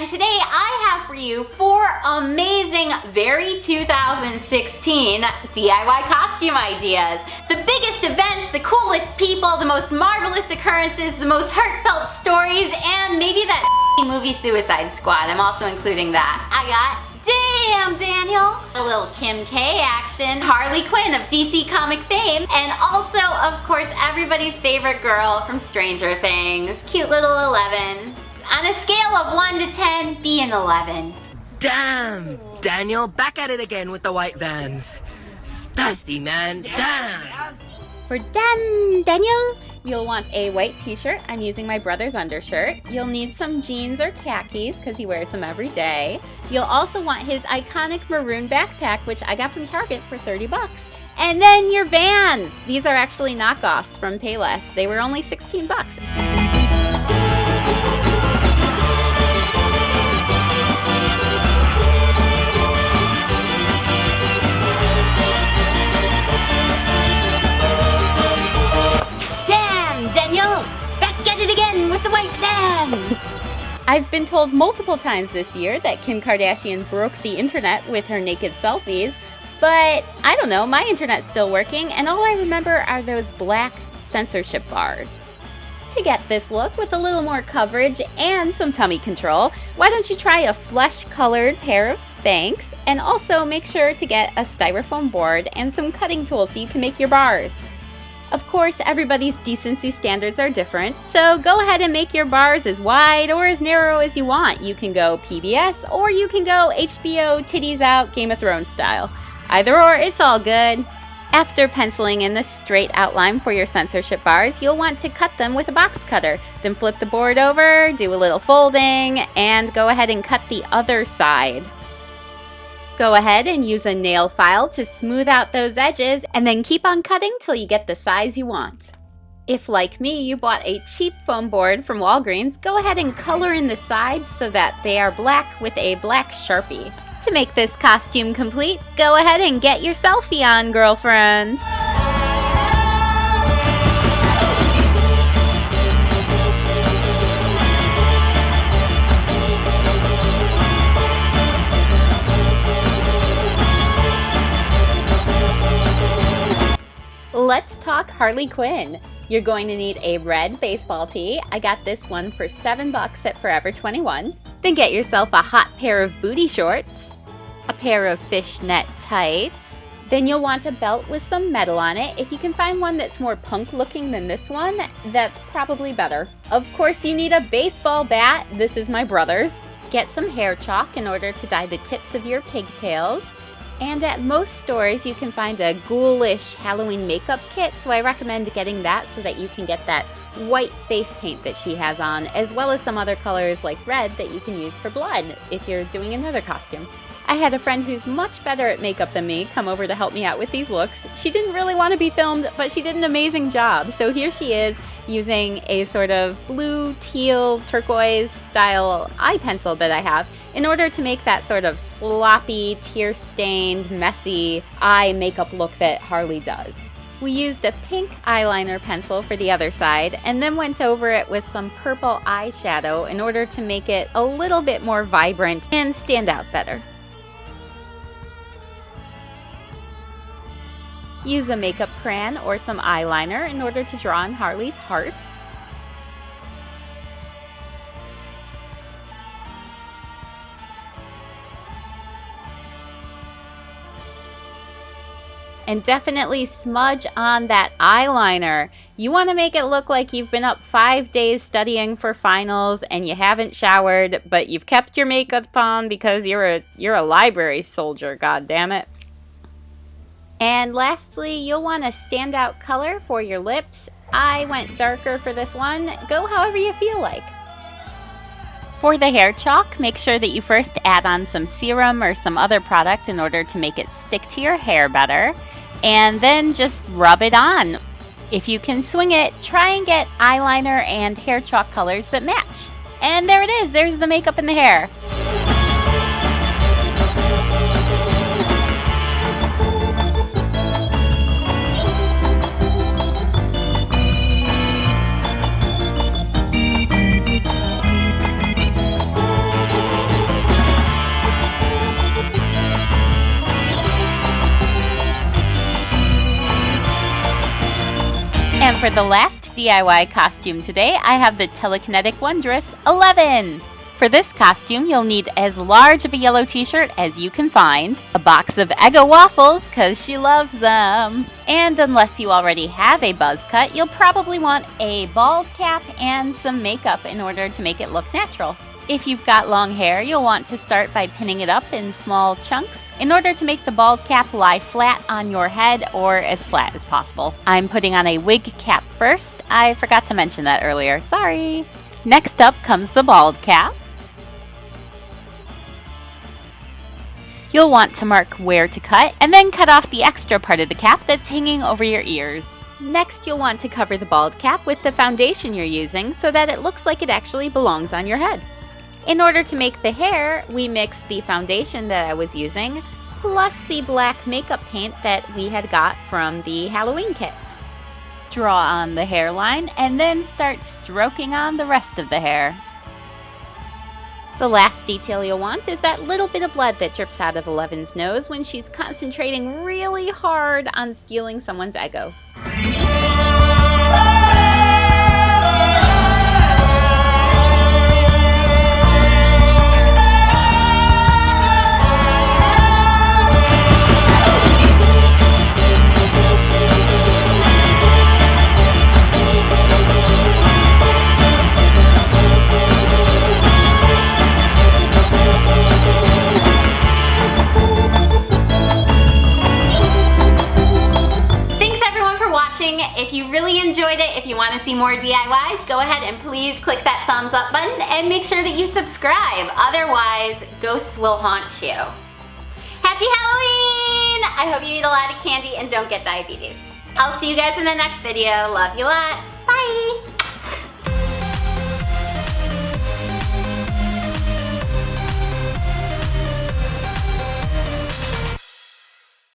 and today I have for you 4 amazing, very 2016 DIY costume ideas. The biggest events, the coolest people, the most marvelous occurrences, the most heartfelt stories, and maybe that movie Suicide Squad. I'm also including that. I got Damn, Daniel! A little Kim K action, Harley Quinn of DC comic fame, and also, of course, everybody's favorite girl from Stranger Things, cute little 11. On a scale of 1 to 10, be an 11. Damn, Daniel, back at it again with the white vans. Thirsty, man, damn! For damn, Daniel, you'll want a white t-shirt. I'm using my brother's undershirt. You'll need some jeans or khakis because he wears them every day. You'll also want his iconic maroon backpack, which I got from Target for 30 bucks. And then your Vans. These are actually knockoffs from Payless. They were only 16 bucks. With the white Vans! I've been told multiple times this year that Kim Kardashian broke the internet with her naked selfies, but I don't know, my internet's still working, and all I remember are those black censorship bars. To get this look with a little more coverage and some tummy control, why don't you try a flesh-colored pair of Spanx, and also make sure to get a styrofoam board and some cutting tools so you can make your bars. Of course, everybody's decency standards are different, so go ahead and make your bars as wide or as narrow as you want. You can go PBS or you can go HBO, titties out, Game of Thrones style. Either or, it's all good. After penciling in the straight outline for your censorship bars, you'll want to cut them with a box cutter. Then flip the board over, do a little folding, and go ahead and cut the other side. Go ahead and use a nail file to smooth out those edges and then keep on cutting till you get the size you want. If, like me, you bought a cheap foam board from Walgreens, go ahead and color in the sides so that they are black with a black Sharpie. To make this costume complete, go ahead and get your selfie on, girlfriend! Let's talk Harley Quinn. You're going to need a red baseball tee. I got this one for 7 bucks at Forever 21. Then get yourself a hot pair of booty shorts, a pair of fishnet tights. Then you'll want a belt with some metal on it. If you can find one that's more punk looking than this one, that's probably better. Of course, you need a baseball bat. This is my brother's. Get some hair chalk in order to dye the tips of your pigtails. And at most stores, you can find a ghoulish Halloween makeup kit, so I recommend getting that so that you can get that white face paint that she has on, as well as some other colors like red that you can use for blood if you're doing another costume. I had a friend who's much better at makeup than me come over to help me out with these looks. She didn't really want to be filmed, but she did an amazing job. So here she is using a sort of blue, teal, turquoise style eye pencil that I have in order to make that sort of sloppy, tear-stained, messy eye makeup look that Harley does. We used a pink eyeliner pencil for the other side and then went over it with some purple eyeshadow in order to make it a little bit more vibrant and stand out better. Use a makeup crayon or some eyeliner in order to draw on Harley's heart. And definitely smudge on that eyeliner. You want to make it look like you've been up 5 days studying for finals and you haven't showered, but you've kept your makeup on because you're a library soldier, god damn it. And lastly, you'll want a standout color for your lips. I went darker for this one. Go however you feel like. For the hair chalk, make sure that you first add on some serum or some other product in order to make it stick to your hair better. And then just rub it on. If you can swing it, try and get eyeliner and hair chalk colors that match. And there it is, there's the makeup and the hair. For the last DIY costume today, I have the Telekinetic Wondrous 11. For this costume, you'll need as large of a yellow t-shirt as you can find, a box of Eggo waffles, cause she loves them. And unless you already have a buzz cut, you'll probably want a bald cap and some makeup in order to make it look natural. If you've got long hair, you'll want to start by pinning it up in small chunks in order to make the bald cap lie flat on your head or as flat as possible. I'm putting on a wig cap first. I forgot to mention that earlier, sorry. Next up comes the bald cap. You'll want to mark where to cut and then cut off the extra part of the cap that's hanging over your ears. Next, you'll want to cover the bald cap with the foundation you're using so that it looks like it actually belongs on your head. In order to make the hair, we mixed the foundation that I was using plus the black makeup paint that we had got from the Halloween kit. Draw on the hairline and then start stroking on the rest of the hair. The last detail you'll want is that little bit of blood that drips out of Eleven's nose when she's concentrating really hard on stealing someone's Eggo. If you really enjoyed it, if you want to see more DIYs, go ahead and please click that thumbs up button and make sure that you subscribe. Otherwise, ghosts will haunt you. Happy Halloween! I hope you eat a lot of candy and don't get diabetes. I'll see you guys in the next video. Love you lots.